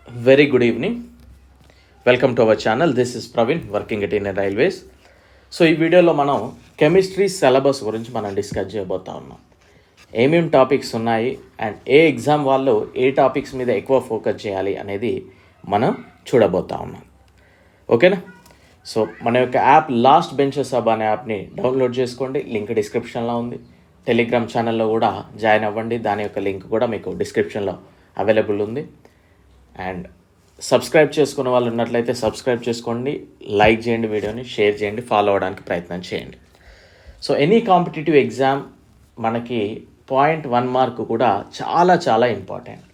Very good evening. Welcome to our channel. This is Praveen working at Indian Railways. So ఈ వీడియోలో మనం chemistry syllabus గురించి మనం discuss చేయబోతా ఉన్నాం. ఏమేమి టాపిక్స్ ఉన్నాయి అండ్ ఏ ఎగ్జామ్ వాళ్ళు ఏ టాపిక్స్ మీద ఎక్కువ ఫోకస్ చేయాలి అనేది మనం చూడబోతా ఉన్నాం. ఓకేనా? సో మన యొక్క యాప్ లాస్ట్ బెంచెస్ హబ్ అనే యాప్ని డౌన్లోడ్ చేసుకోండి. లింక్ డిస్క్రిప్షన్లో ఉంది. టెలిగ్రామ్ ఛానల్లో కూడా జాయిన్ అవ్వండి. దాని యొక్క లింక్ కూడా మీకు డిస్క్రిప్షన్లో అవైలబుల్ ఉంది. అండ్ సబ్స్క్రైబ్ చేసుకున్న వాళ్ళు ఉన్నట్లయితే సబ్స్క్రైబ్ చేసుకోండి, లైక్ చేయండి, వీడియోని షేర్ చేయండి, ఫాలో అవ్వడానికి ప్రయత్నం చేయండి. సో ఎనీ కాంపిటేటివ్ ఎగ్జామ్ మనకి 0.1 మార్క్ కూడా చాలా చాలా ఇంపార్టెంట్.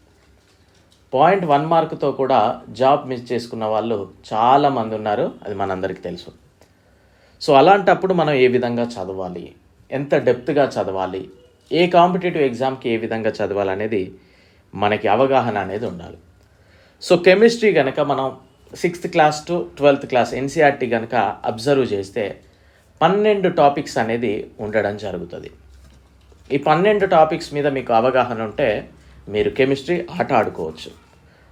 0.1 మార్కుతో కూడా జాబ్ మిస్ చేసుకున్న వాళ్ళు చాలామంది ఉన్నారు, అది మనందరికీ తెలుసు. సో అలాంటప్పుడు మనం ఏ విధంగా చదవాలి, ఎంత డెప్త్గా చదవాలి, ఏ కాంపిటేటివ్ ఎగ్జామ్కి ఏ విధంగా చదవాలి అనేది మనకి అవగాహన అనేది ఉండాలి. సో కెమిస్ట్రీ కనుక మనం 6th class to 12th class NCERT కనుక అబ్జర్వ్ చేస్తే 12 టాపిక్స్ అనేది ఉండడం జరుగుతుంది. ఈ 12 టాపిక్స్ మీద మీకు అవగాహన ఉంటే మీరు కెమిస్ట్రీ ఆట ఆడుకోవచ్చు.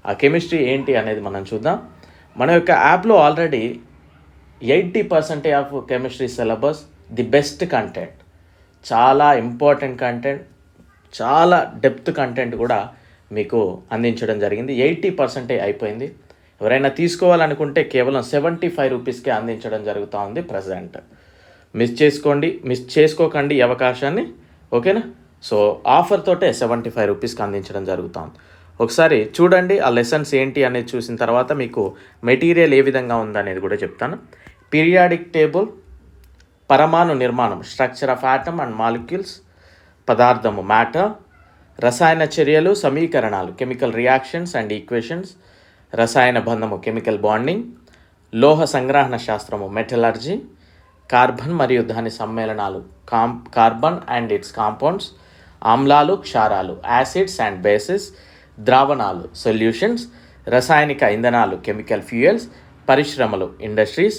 ఆ కెమిస్ట్రీ ఏంటి అనేది మనం చూద్దాం. మన యొక్క యాప్లో already 80% of chemistry syllabus the best content, చాలా ఇంపార్టెంట్ కంటెంట్, చాలా డెప్త్ కంటెంట్ కూడా మీకు అందించడం జరిగింది. 80% అయిపోయింది. ఎవరైనా తీసుకోవాలనుకుంటే కేవలం 75 రూపీస్కే అందించడం జరుగుతూ ఉంది ప్రజెంట్. మిస్ చేసుకోకండి ఈ అవకాశాన్ని. ఓకేనా? సో ఆఫర్ తోటే 75 రూపీస్కి అందించడం జరుగుతూ ఉంది. ఒకసారి చూడండి ఆ లెసన్స్ ఏంటి అనేది చూసిన తర్వాత మీకు మెటీరియల్ ఏ విధంగా ఉందనేది కూడా చెప్తాను. పీరియాడిక్ టేబుల్, పరమాణు నిర్మాణం, structure of atom and molecules, పదార్థము మ్యాటర్, రసాయన చర్యలు, సమీకరణాలు, కెమికల్ రియాక్షన్స్ అండ్ ఈక్వేషన్స్, రసాయన బంధము, కెమికల్ బాండింగ్, లోహ సంగ్రహణ శాస్త్రము, మెటలర్జీ, కార్బన్ మరియు దాని సమ్మేళనాలు, కార్బన్ అండ్ ఇట్స్ కాంపౌండ్స్, ఆమ్లాలు, క్షారాలు, యాసిడ్స్ అండ్ బేసిస్, ద్రావణాలు, సొల్యూషన్స్, రసాయనిక ఇంధనాలు, కెమికల్ ఫ్యూయల్స్, పరిశ్రమలు, ఇండస్ట్రీస్,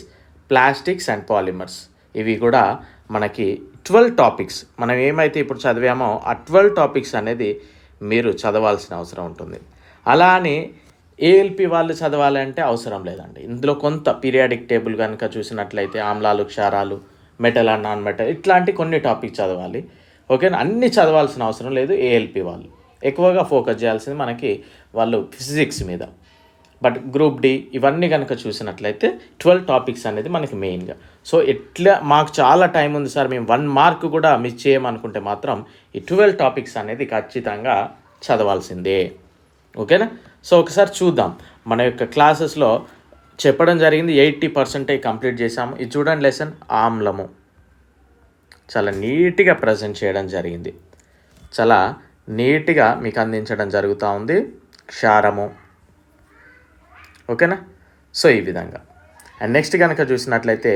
ప్లాస్టిక్స్ అండ్ పాలిమర్స్. ఇవి కూడా మనకి 12 టాపిక్స్. మనం ఏమైతే ఇప్పుడు చదివామో ఆ 12 టాపిక్స్ అనేది మీరు చదవాల్సిన అవసరం ఉంటుంది. అలా అని ఏఎల్పి వాళ్ళు చదవాలంటే అవసరం లేదండి. ఇందులో కొంత పీరియాడిక్ టేబుల్ కనుక చూసినట్లయితే ఆమ్లాలు, క్షారాలు, మెటల్ అండ్ నాన్ మెటల్ ఇట్లాంటి కొన్ని టాపిక్ చదవాలి. ఓకేనా? అన్నీ చదవాల్సిన అవసరం లేదు. ఏఎల్పి వాళ్ళు ఎక్కువగా ఫోకస్ చేయాల్సింది మనకి వాళ్ళు ఫిజిక్స్ మీద. బట్ గ్రూప్ డి ఇవన్నీ కనుక చూసినట్లయితే 12 టాపిక్స్ అనేది మనకి మెయిన్గా. సో ఎట్లా మాకు చాలా టైం ఉంది సార్, మేము 1 మార్క్ కూడా మిస్ చేయమనుకుంటే మాత్రం ఈ 12 టాపిక్స్ అనేది ఖచ్చితంగా చదవాల్సిందే. ఓకేనా? సో ఒకసారి చూద్దాం. మన యొక్క క్లాసెస్లో చెప్పడం జరిగింది 80% కంప్లీట్ చేసాము. ఇది చూడండి లెసన్ ఆమ్లము చాలా నీట్గా ప్రజెంట్ చేయడం జరిగింది, చాలా నీట్గా మీకు అందించడం జరుగుతూ ఉంది. క్షారము, ఓకేనా? సో ఈ విధంగా. అండ్ నెక్స్ట్ కనుక చూసినట్లయితే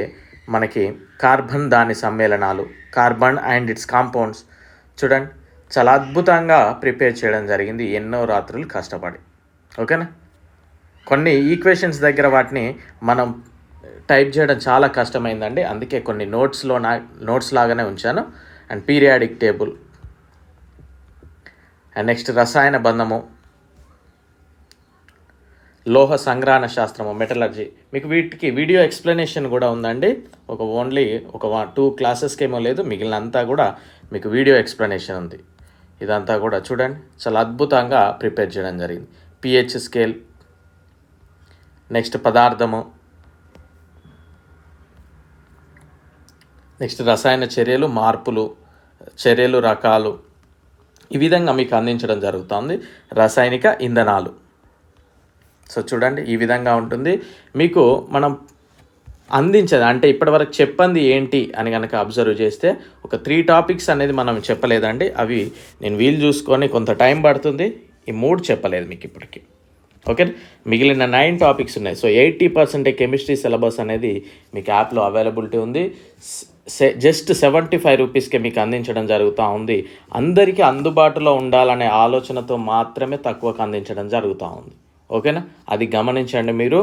మనకి కార్బన్ దాని సమ్మేళనాలు, కార్బన్ అండ్ ఇట్స్ కాంపౌండ్స్ చూడండి చాలా అద్భుతంగా ప్రిపేర్ చేయడం జరిగింది ఎన్నో రాత్రులు కష్టపడి. ఓకేనా? కొన్ని ఈక్వేషన్స్ దగ్గర వాటిని మనం టైప్ చేయడం చాలా కష్టమైందండి, అందుకే కొన్ని నోట్స్ లాగానే ఉంచాను. And periodic table and next రసాయన బంధము, లోహ సంగ్రహణ శాస్త్రము, మెటలర్జీ. మీకు వీటికి వీడియో ఎక్స్ప్లెనేషన్ కూడా ఉందండి. ఓన్లీ ఒక 2 క్లాసెస్కి ఏమో లేదు, మిగిలినంతా కూడా మీకు వీడియో ఎక్స్ప్లెనేషన్ ఉంది. ఇదంతా కూడా చూడండి చాలా అద్భుతంగా ప్రిపేర్ చేయడం జరిగింది. పిహెచ్ స్కేల్, నెక్స్ట్ పదార్థము, నెక్స్ట్ రసాయన చర్యలు, మార్పులు, చర్యలు రకాలు, ఈ విధంగా మీకు అందించడం జరుగుతుంది. రసాయనిక ఇంధనాలు. సో చూడండి ఈ విధంగా ఉంటుంది మీకు. మనం అందించేది అంటే ఇప్పటివరకు చెప్పంది ఏంటి అని కనుక అబ్జర్వ్ చేస్తే ఒక 3 టాపిక్స్ అనేది మనం చెప్పలేదండి. అవి నేను వీలు చూసుకొని కొంత టైం పడుతుంది, ఈ 3 చెప్పలేదు మీకు ఇప్పటికి. ఓకే, మిగిలిన 9 టాపిక్స్ ఉన్నాయి. సో 80% కెమిస్ట్రీ సిలబస్ అనేది మీకు యాప్లో అవైలబిలిటీ ఉంది. జస్ట్ 75 రూపీస్కే మీకు అందించడం జరుగుతూ ఉంది. అందరికీ అందుబాటులో ఉండాలనే ఆలోచనతో మాత్రమే తక్కువకు అందించడం జరుగుతూ ఉంది. ఓకేనా? అది గమనించండి మీరు.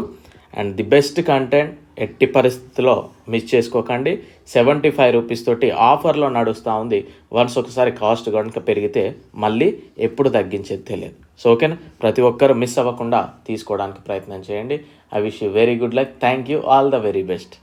అండ్ ది బెస్ట్ కంటెంట్ ఎట్టి పరిస్థితిలో మిస్ చేసుకోకండి. 75 రూపీస్ తోటి ఆఫర్లో నడుస్తూ ఉంది. వన్స్ ఒకసారి కాస్ట్ కనుక పెరిగితే మళ్ళీ ఎప్పుడు తగ్గించేది తెలియదు. సో ఓకేనా, ప్రతి ఒక్కరు మిస్ అవ్వకుండా తీసుకోవడానికి ప్రయత్నం చేయండి. I wish you very good luck. Thank you. All the very best.